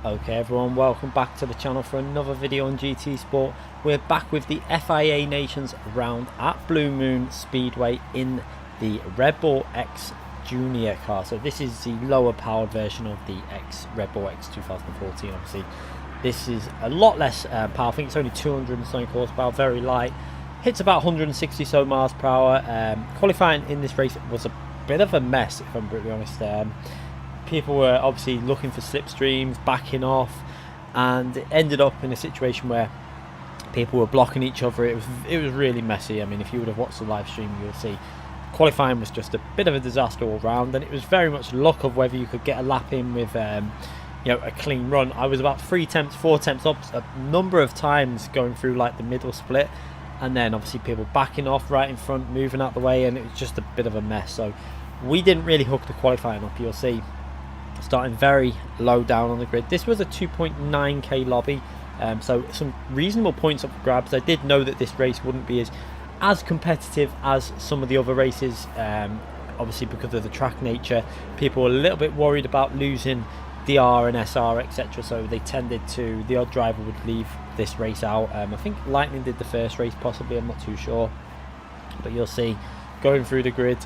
Okay everyone, welcome back to the channel for another video on GT Sport. We're back with the FIA Nations round at Blue Moon Speedway in the Red Bull X Junior car. So this is the lower powered version of the Red Bull X 2014. Obviously this is a lot less power. I think it's only 200 and something horsepower, very light, hits about 160 so miles per hour. Qualifying in this race was a bit of a mess, if I'm brutally honest. People were obviously looking for slipstreams, backing off, and it ended up in a situation where people were blocking each other. It was really messy. I mean, if you would have watched the live stream, you'll see qualifying was just a bit of a disaster all round, and it was very much luck of whether you could get a lap in with a clean run. I was about 4 attempts up a number of times going through like the middle split, and then obviously people backing off right in front, moving out the way, and it was just a bit of a mess. So we didn't really hook the qualifying up. You'll see starting very low down on the grid. This was a 2.9k lobby, so some reasonable points up for grabs. I did know that this race wouldn't be as competitive as some of the other races, obviously because of the track nature. People were a little bit worried about losing DR and SR, etc., so they tended to, the odd driver would leave this race out. I think Lightning did the first race possibly, I'm not too sure, but you'll see going through the grid.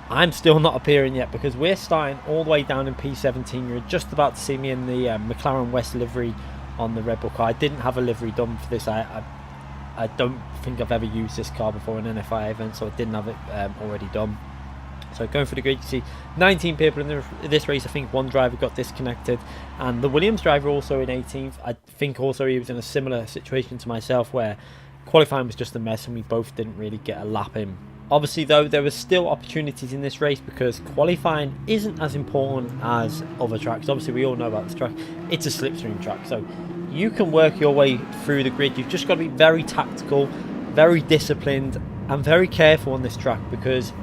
I'm still not appearing yet because we're starting all the way down in P17. You're just about to see me in the McLaren West livery on the Red Bull car. I didn't have a livery done for this. I don't think I've ever used this car before in an FIA event, so I didn't have it already done. So going through the grid, you see 19 people in this race. I think one driver got disconnected, and the Williams driver also in 18th. I think also he was in a similar situation to myself where qualifying was just a mess and we both didn't really get a lap in. Obviously though, there were still opportunities in this race because qualifying isn't as important as other tracks. Obviously we all know about this track, it's a slipstream track, so you can work your way through the grid. You've just got to be very tactical, very disciplined, and very careful on this track because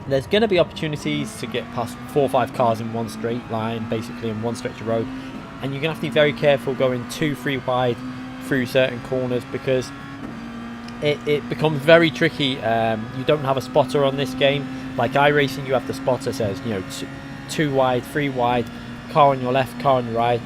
there's going to be opportunities to get past 4 or 5 cars in one straight line, basically in one stretch of road, and you're going to have to be very careful going 2-3 wide through certain corners because it becomes very tricky. You don't have a spotter on this game. Like iRacing, you have the spotter says, you know, 2 wide, 3 wide, car on your left, car on your right.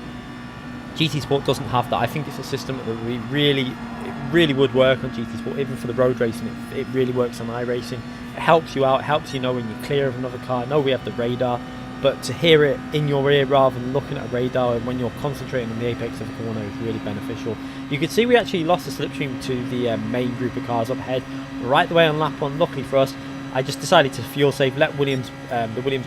GT Sport doesn't have that. I think it's a system that really would work on GT Sport, even for the road racing. It really works on iRacing. It helps you out, it helps you know when you're clear of another car. I know we have the radar, but to hear it in your ear rather than looking at a radar and when you're concentrating on the apex of the corner is really beneficial. You can see we actually lost the slipstream to the main group of cars up ahead right the way on lap 1. Luckily for us, I just decided to fuel save, let the Williams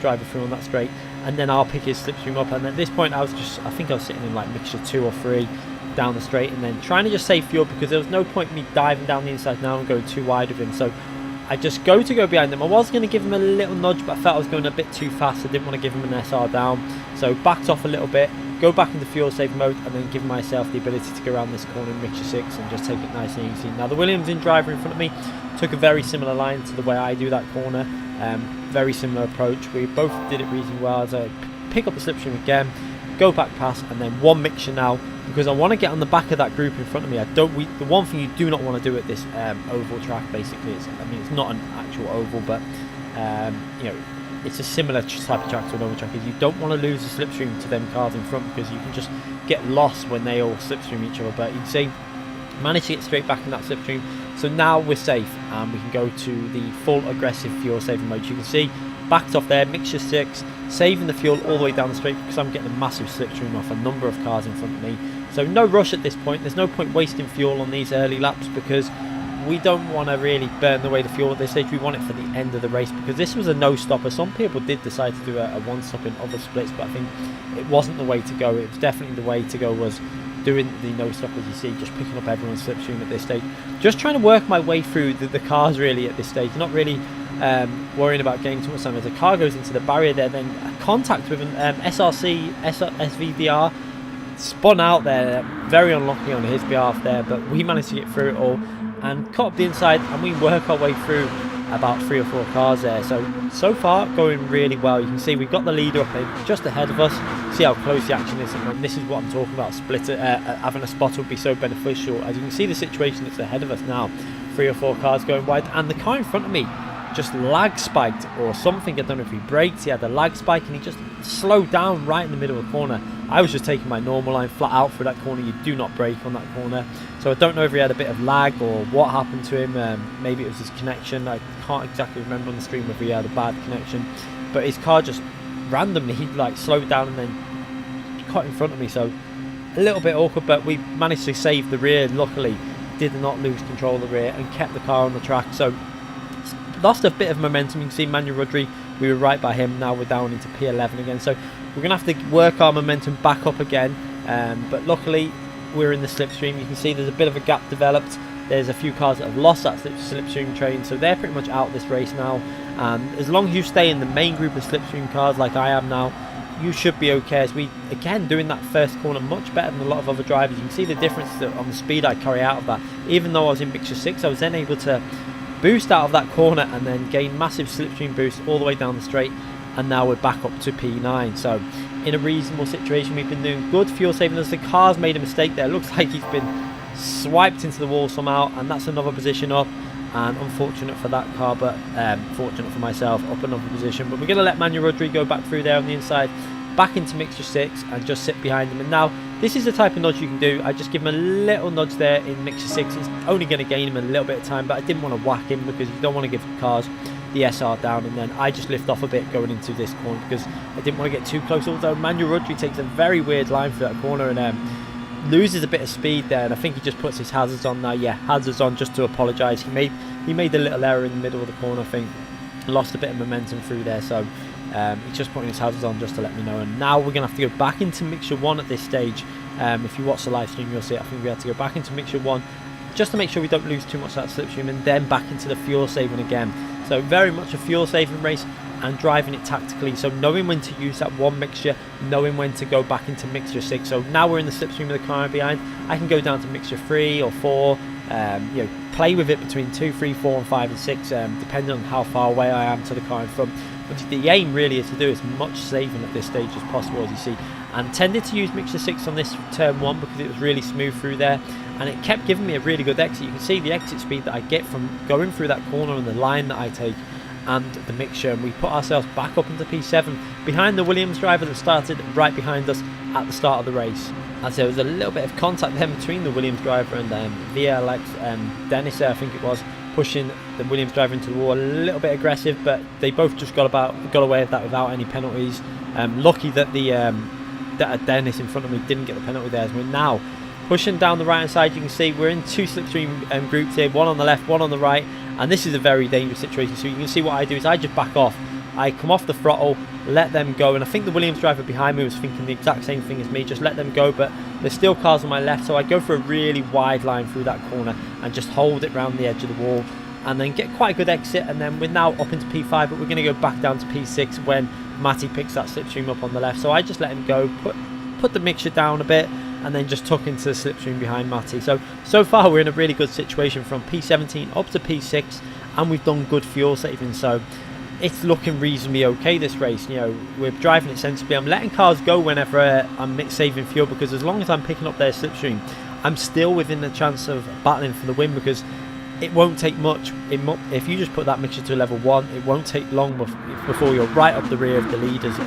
driver through on that straight, and then I'll pick his slipstream up. And at this point I think I was sitting in like mixture 2 or 3 down the straight and then trying to just save fuel because there was no point in me diving down the inside now and going too wide of him. So I just go behind him. I was going to give him a little nudge, but I felt I was going a bit too fast. I didn't want to give him an SR down, so backed off a little bit, go back into fuel save mode, and then give myself the ability to go around this corner in mixture 6 and just take it nice and easy. Now the Williams in driver in front of me took a very similar line to the way I do that corner. Very similar approach. We both did it reasonably well as I pick up the slipstream again, go back past, and then one mixture now because I want to get on the back of that group in front of me. The one thing you do not want to do at this oval track, basically, it's not an actual oval, but you know, it's a similar type of track to an oval track, is you don't want to lose the slipstream to them cars in front because you can just get lost when they all slipstream each other. But you can see, managed to get straight back in that slipstream, so now we're safe and we can go to the full aggressive fuel saving mode. You can see backed off there, mixture 6, saving the fuel all the way down the straight because I'm getting a massive slipstream off a number of cars in front of me. So no rush at this point. There's no point wasting fuel on these early laps because we don't want to really burn away the fuel at this stage. We want it for the end of the race because this was a no-stopper. Some people did decide to do a one-stop in other splits, but I think it wasn't the way to go. It was definitely the way to go was doing the no-stop, as you see, just picking up everyone's slipstream at this stage. Just trying to work my way through the cars really at this stage. Not really worrying about getting too much time. As the car goes into the barrier there, then contact with an SVDR spun out there, very unlucky on his behalf there, but we managed to get through it all and cut up the inside, and we work our way through about 3 or 4 cars there. So far going really well. You can see we've got the leader up in just ahead of us. See how close the action is, and this is what I'm talking about. Having a spotter would be so beneficial. As you can see, the situation that's ahead of us now, 3 or 4 cars going wide, and the car in front of me just lag spiked or something. I don't know if he braked, he had a lag spike, and he just slowed down right in the middle of the corner. I was just taking my normal line flat out through that corner. You do not brake on that corner. So I don't know if he had a bit of lag or what happened to him. Maybe it was his connection. I can't exactly remember on the stream whether he had a bad connection, but his car just randomly, he like slowed down and then cut in front of me. So a little bit awkward, but we managed to save the rear. Luckily, did not lose control of the rear and kept the car on the track. So lost a bit of momentum. You can see Manuel Rodri, we were right by him. Now we're down into P11 again, so we're gonna have to work our momentum back up again, but luckily we're in the slipstream. You can see there's a bit of a gap developed. There's a few cars that have lost that slipstream train, so they're pretty much out this race now. As long as you stay in the main group of slipstream cars like I am now, you should be okay. As we again doing that first corner much better than a lot of other drivers. You can see the difference on the speed I carry out of that. Even though I was in mixture 6, I was then able to boost out of that corner and then gain massive slipstream boost all the way down the straight, and now we're back up to P9. So in a reasonable situation, we've been doing good fuel saving. As the car's made a mistake there, looks like he's been swiped into the wall somehow, and that's another position up, and unfortunate for that car, but fortunate for myself, up another position. But we're going to let Manuel Rodri go back through there on the inside, back into mixture 6, and just sit behind him. And now this is the type of nudge you can do. I just give him a little nudge there in mixture 6. It's only going to gain him a little bit of time, but I didn't want to whack him because you don't want to give cars the SR down. And then I just lift off a bit going into this corner because I didn't want to get too close. Although Manuel Rodri takes a very weird line for that corner and loses a bit of speed there, and I think he just puts his hazards on now. Yeah, hazards on just to apologise. He made a little error in the middle of the corner, I think. Lost a bit of momentum through there, so he's just putting his hazards on just to let me know. And now we're going to have to go back into mixture 1 at this stage. If you watch the live stream, you'll see I think we have to go back into mixture 1 just to make sure we don't lose too much of that slipstream, and then back into the fuel saving again. So very much a fuel saving race and driving it tactically, so knowing when to use that one mixture, knowing when to go back into mixture 6. So now we're in the slipstream of the car behind, I can go down to mixture 3 or 4, you know, play with it between 2, 3, 4 and 5 and 6, depending on how far away I am to the car in front. But the aim really is to do as much saving at this stage as possible, as you see, and tended to use mixture 6 on this turn 1 because it was really smooth through there, and it kept giving me a really good exit. You can see the exit speed that I get from going through that corner and the line that I take and the mixture, and we put ourselves back up into P7 behind the Williams driver that started right behind us at the start of the race. As there was a little bit of contact then between the Williams driver and VLX Dennis, I think it was, pushing the Williams driver into the wall, a little bit aggressive, but they both just got away with that without any penalties. Lucky that that Dennis in front of me didn't get the penalty there, as we're now pushing down the right hand side. You can see we're in 2 slipstream groups here, one on the left, one on the right, and this is a very dangerous situation. So you can see what I do is I just back off, I come off the throttle, let them go, and I think the Williams driver behind me was thinking the exact same thing as me, just let them go, but there's still cars on my left, so I go for a really wide line through that corner and just hold it round the edge of the wall and then get quite a good exit. And then we're now up into P5, but we're going to go back down to P6 when Matty picks that slipstream up on the left. So I just let him go, put the mixture down a bit, and then just tuck into the slipstream behind Matty. So far we're in a really good situation from P17 up to P6, and we've done good fuel saving, so it's looking reasonably okay this race. You know, we're driving it sensibly. I'm letting cars go whenever I'm saving fuel, because as long as I'm picking up their slipstream, I'm still within the chance of battling for the win, because it won't take much. If you just put that mixture to level 1, it won't take long before you're right up the rear of the leaders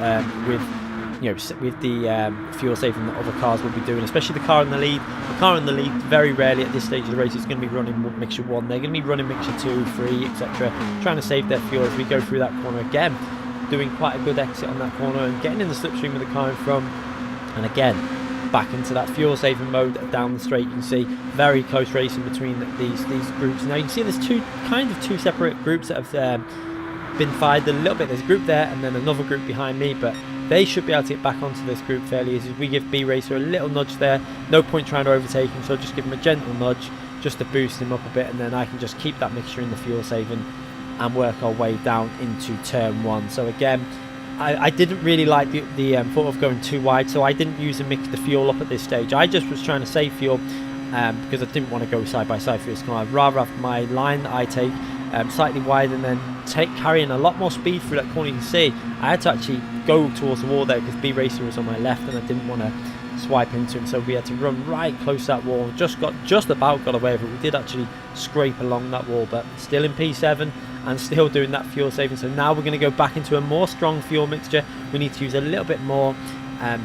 with the fuel saving that other cars will be doing, especially the car in the lead. The car in the lead very rarely at this stage of the race is going to be running mixture 1. They're going to be running mixture 2, 3, etc., trying to save their fuel as we go through that corner again, doing quite a good exit on that corner and getting in the slipstream with the car in front, and again back into that fuel saving mode down the straight. You can see very close racing between these groups. Now you can see there's two separate groups that have been fired a little bit. There's a group there and then another group behind me, but they should be able to get back onto this group fairly easy. We give B Racer a little nudge there, no point trying to overtake him, so just give him a gentle nudge just to boost him up a bit, and then I can just keep that mixture in the fuel saving and work our way down into turn 1. So again, I didn't really like the thought of going too wide, so I didn't use and mix the fuel up at this stage. I just was trying to save fuel because I didn't want to go side by side through this car. I'd rather have my line that I take slightly wide and then carrying a lot more speed through that corner. You can see I had to actually go towards the wall there because B Racer was on my left and I didn't want to swipe into him, so we had to run right close to that wall. Just about got away with it. We did actually scrape along that wall, but still in P7 and still doing that fuel saving. So now we're going to go back into a more strong fuel mixture. We need to use a little bit more,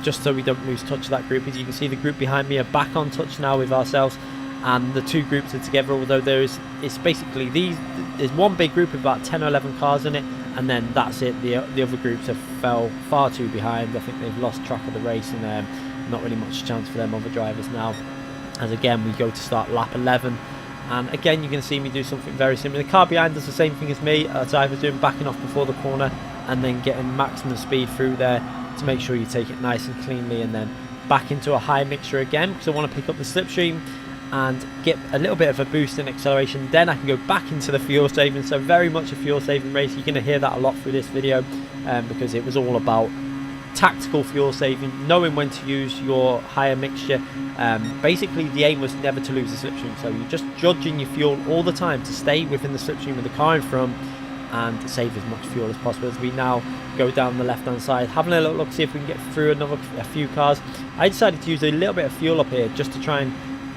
just so we don't lose touch of that group. As you can see, the group behind me are back on touch now with ourselves, and the two groups are together, although it's basically there's one big group of about 10 or 11 cars in it, and then that's it. The other groups have fell far too behind. I think they've lost track of the race, and not really much chance for them other drivers now, as again we go to start lap 11. And again, you're going to see me do something very similar. The car behind does the same thing as me, as I was doing, backing off before the corner and then getting maximum speed through there to make sure you take it nice and cleanly, and then back into a high mixture again because I want to pick up the slipstream and get a little bit of a boost in acceleration. Then I can go back into the fuel saving. So very much a fuel saving race. You're going to hear that a lot through this video, because it was all about tactical fuel saving, knowing when to use your higher mixture. Basically the aim was never to lose the slipstream, so you're just judging your fuel all the time to stay within the slipstream with the car in front and save as much fuel as possible. As we now go down the left hand side, having a little look, see if we can get through a few cars. I decided to use a little bit of fuel up here just to try and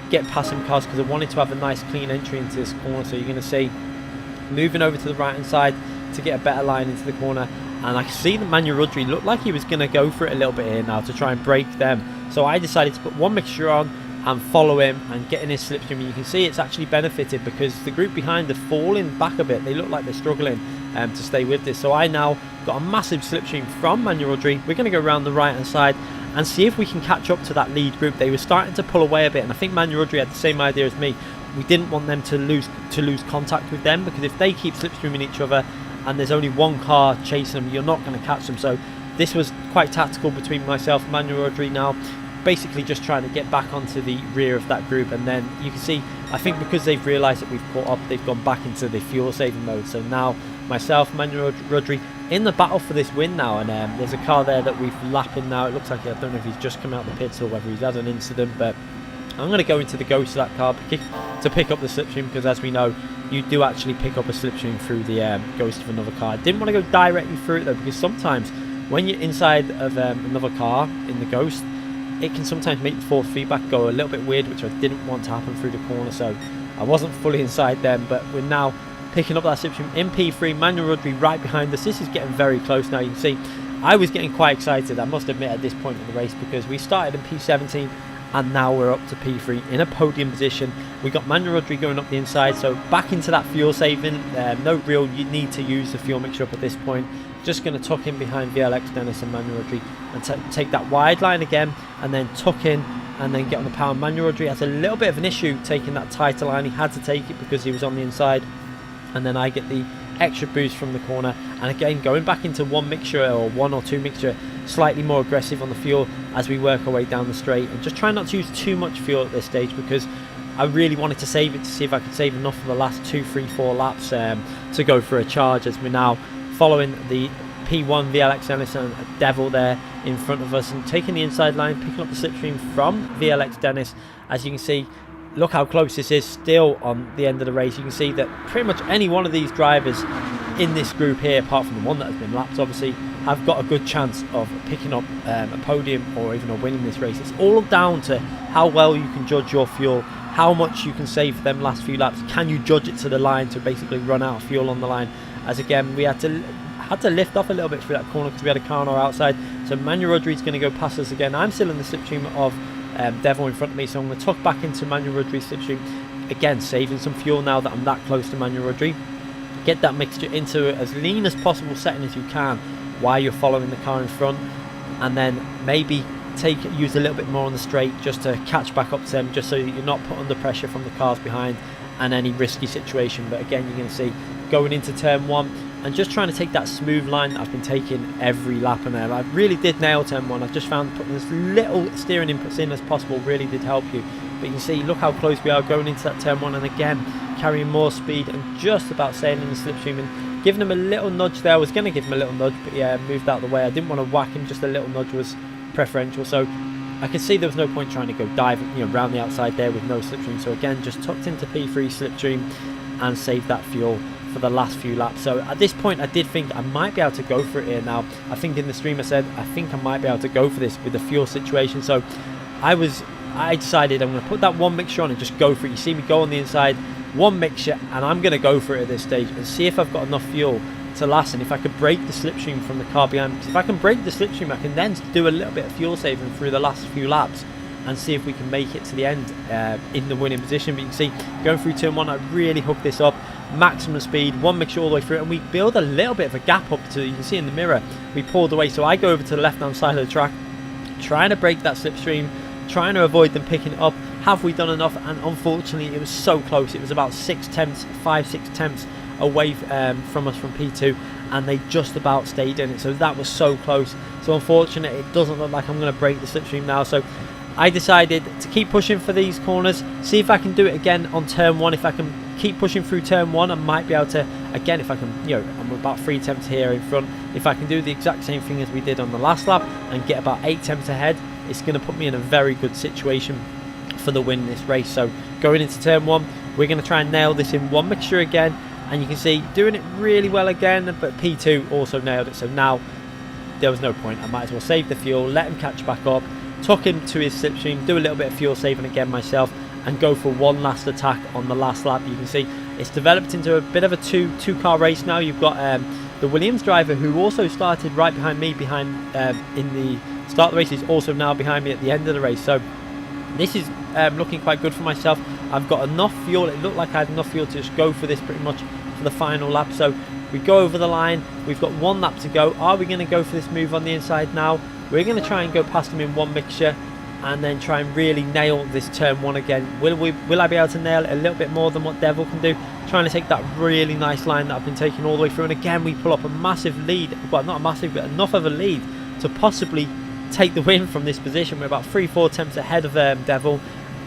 get past some cars, because I wanted to have a nice clean entry into this corner. So you're going to see moving over to the right hand side to get a better line into the corner, and I can see that Manuel Rudry looked like he was going to go for it a little bit here now to try and break them. So I decided to put one mixture on and follow him and get in his slipstream, and you can see it's actually benefited because the group behind are falling back a bit. They look like they're struggling to stay with this. So I now got a massive slipstream from Manuel Rudry. We're going to go around the right hand side and see if we can catch up to that lead group. They were starting to pull away a bit, and I think Manuel Rudry had the same idea as me. We didn't want them to lose contact with them, because if they keep slipstreaming each other and there's only one car chasing them, you're not going to catch them. So this was quite tactical between myself and Manuel Rudry now, basically just trying to get back onto the rear of that group. And then you can see, I think because they've realised that we've caught up, they've gone back into the fuel saving mode. So now myself, Manuel Rudry, in the battle for this win now, and there's a car there that we've lapping now. It looks like, I don't know if he's just come out the pits or whether he's had an incident, but I'm going to go into the ghost of that car to pick up the slipstream, because as we know, you do actually pick up a slipstream through the ghost of another car. I didn't want to go directly through it though, because sometimes when you're inside of another car in the ghost, it can sometimes make the force feedback go a little bit weird, which I didn't want to happen through the corner. So I wasn't fully inside them, but we're now picking up that slipstream in P3. Manuel Rudry right behind us. This is getting very close now. You can see I was getting quite excited, I must admit, at this point in the race, because we started in P17 and now we're up to P3 in a podium position. We got Manuel Rudry going up the inside, so back into that fuel saving. No real need to use the fuel mixture up at this point. Just going to tuck in behind VLX Dennis and Manuel Rudry and take that wide line again, and then tuck in and then get on the power. Manuel Rudry has a little bit of an issue taking that tighter line. He had to take it because he was on the inside, and then I get the extra boost from the corner. And again, going back into one mixture or one or two mixture, slightly more aggressive on the fuel as we work our way down the straight, and just try not to use too much fuel at this stage, because I really wanted to save it to see if I could save enough for the last 2, 3, 4 laps to go for a charge, as we're now following the P1 VLX Dennis and a Devil there in front of us, and taking the inside line, picking up the slipstream from VLX Dennis. As you can see, look how close this is still on the end of the race. You can see that pretty much any one of these drivers in this group here, apart from the one that has been lapped obviously, have got a good chance of picking up a podium or even winning this race. It's all down to how well you can judge your fuel, how much you can save for them last few laps. Can you judge it to the line to basically run out of fuel on the line? As again, we had to lift off a little bit through that corner because we had a car on our outside. So Manuel Rudry is going to go past us again. I'm still in the slipstream of Devil in front of me, so I'm going to tuck back into Manuel Rudry's slipstream again, saving some fuel now that I'm that close to Manuel Rudry. Get that mixture into as lean as possible setting as you can while you're following the car in front, and then maybe use a little bit more on the straight just to catch back up to them, just so that you're not put under pressure from the cars behind and any risky situation. But again, you're going to see going into turn 1 and just trying to take that smooth line that I've been taking every lap, and I really did nail turn 1. I've just found putting as little steering inputs in as possible really did help you. But you can see, look how close we are going into that turn 1, and again carrying more speed and just about staying in the slipstream and giving him a little nudge there. I was going to give him a little nudge, but yeah, moved out of the way. I didn't want to whack him, just a little nudge was preferential. So I could see there was no point trying to go dive around the outside there with no slipstream. So again, just tucked into P3 slipstream and saved that fuel for the last few laps. So at this point I did think I might be able to go for it here now. I think in the stream I said I think I might be able to go for this with the fuel situation. So I decided I'm going to put that one mixture on and just go for it. You see me go on the inside, one mixture, and I'm going to go for it at this stage and see if I've got enough fuel to last, and if I could break the slipstream from the car behind me. Because if I can break the slipstream, I can then do a little bit of fuel saving through the last few laps and see if we can make it to the end in the winning position. But you can see, going through turn 1, I really hooked this up, maximum speed, one mixture all the way through, and we build a little bit of a gap up to, you can see in the mirror, we pulled away. So I go over to the left hand side of the track, trying to break that slipstream, trying to avoid them picking it up. Have we done enough? And unfortunately, it was so close. It was about 6 tenths, 5-6 tenths away from us from P2, and they just about stayed in it. So that was so close. So unfortunately, it doesn't look like I'm going to break the slipstream now. So I decided to keep pushing for these corners, see if I can do it again on turn 1. If I can keep pushing through turn 1, I might be able to, again, if I can, you know, I'm about 3 tenths here in front. If I can do the exact same thing as we did on the last lap and get about 8 tenths ahead, it's going to put me in a very good situation for the win in this race. So going into turn 1, we're going to try and nail this in one mixture again, and you can see doing it really well again, but P2 also nailed it. So now there was no point. I might as well save the fuel, let him catch back up, tuck him to his slipstream, do a little bit of fuel saving again myself, and go for one last attack on the last lap. You can see it's developed into a bit of a two-car race now. You've got the Williams driver, who also started right behind me in the start of the race, is also now behind me at the end of the race. So this is looking quite good for myself. I've got enough fuel. It looked like I had enough fuel to just go for this pretty much for the final lap. So we go over the line. We've got 1 lap to go. Are we going to go for this move on the inside now? We're going to try and go past him in one mixture and then try and really nail this turn 1 again. Will I be able to nail it a little bit more than what Devil can do? Trying to take that really nice line that I've been taking all the way through. And again, we pull up a massive lead. Well, not a massive, but enough of a lead to possibly take the win from this position. We're about 3-4 tenths ahead of Devil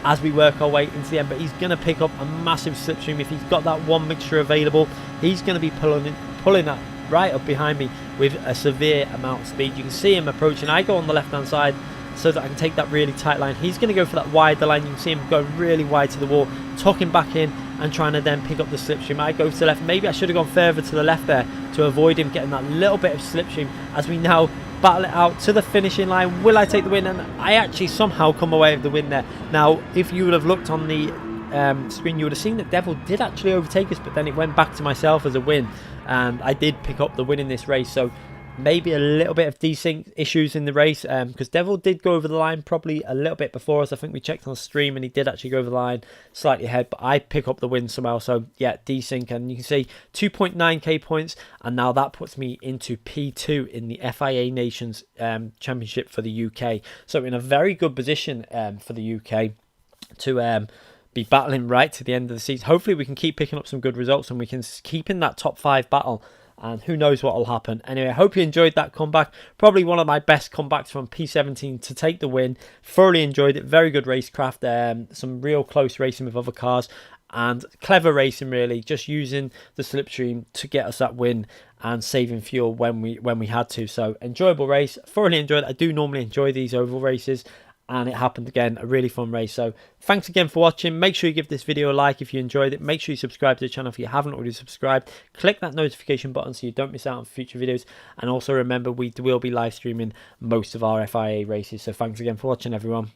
as we work our way into the end, but he's going to pick up a massive slipstream. If he's got that one mixture available, he's going to be pulling that right up behind me with a severe amount of speed. You can see him approaching. I go on the left hand side so that I can take that really tight line. He's going to go for that wider line. You can see him go really wide to the wall, tucking back in and trying to then pick up the slipstream. I go to the left. Maybe I should have gone further to the left there to avoid him getting that little bit of slipstream as we now battle it out to the finishing line. Will I take the win? And I actually somehow come away with the win there. Now, if you would have looked on the screen, you would have seen that Devil did actually overtake us, but then it went back to myself as a win, and I did pick up the win in this race. So maybe a little bit of desync issues in the race, because Devil did go over the line probably a little bit before us. I think we checked on the stream and he did actually go over the line slightly ahead, but I pick up the win somehow. So yeah, desync, and you can see 2.9k points, and now that puts me into P2 in the FIA Nations Championship for the UK. So in a very good position for the UK to be battling right to the end of the season. Hopefully we can keep picking up some good results and we can keep in that top 5 battle, and who knows what will happen. Anyway, I hope you enjoyed that comeback. Probably one of my best comebacks from P17 to take the win. Thoroughly enjoyed it. Very good racecraft. Some real close racing with other cars and clever racing, really. Just using the slipstream to get us that win and saving fuel when we had to. So enjoyable race. Thoroughly enjoyed it. I do normally enjoy these oval races, and it happened again. A really fun race. So thanks again for watching. Make sure you give this video a like if you enjoyed it. Make sure you subscribe to the channel if you haven't already subscribed. Click that notification button so you don't miss out on future videos. And also remember, we will be live streaming most of our FIA races. So thanks again for watching, everyone.